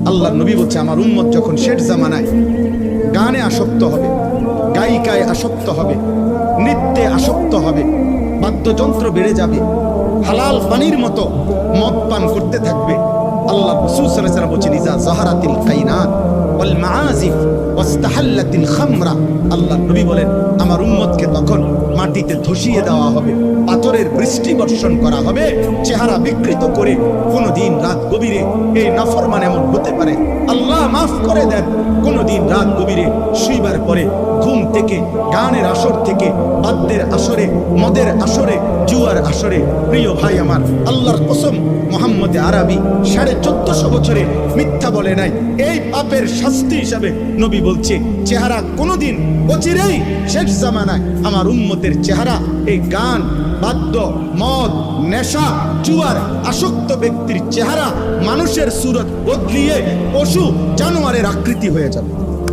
আল্লাহ নবী বলছে আমার উম্মত যখন শেষ জামানায় গানে আসক্ত হবে, গায়িকায় আসক্ত হবে, নৃত্যে আসক্ত হবে, বাদ্যযন্ত্র বেড়ে যাবে, হালাল পানির মতো মদ পান করতে থাকবে। আল্লাহ রাসূল সাল্লাল্লাহু আলাইহি ওয়াসাল্লাম বলেছেন ইজা যাহারাতিল কাইনাত ওয়াল মাআজিফ ওয়াস্তাহাল্লাতিল খামরা, আল্লাহ নবী বলেন আমার উম্মতকে তখন মাটিতে ধসিয়ে দেওয়া হবে, পাথরের বৃষ্টি বর্ষণ করা হবে, চেহারা বিকৃত করে। কোনদিন রাত গভীরে এই নাফরমান এমন হতে পারে, আল্লাহ মাফ করে দেন, কোনদিন রাত গভীরে শুইবার পরে ঘুম থেকে, গানের আসর থেকে, বাদ্যের আসরে, মদের আসরে, জুয়ার আসরে। প্রিয় ভাই আমার, আল্লাহর কসম মুহাম্মদ আরবি 1450 বছরে মিথ্যা বলে নাই। এই পাপের শাস্তি হিসাবে নবী বলছে চেহারা কোনদিন অচিরেই শেষ জামানায় আমার উম্মতের চেহারা এই গান, বাদ্য, মদ, নেশা, জুয়ার আসক্ত ব্যক্তির চেহারা মানুষের সুরত বদলিয়ে পশু জানোয়ারের আকৃতি হয়ে যাবে।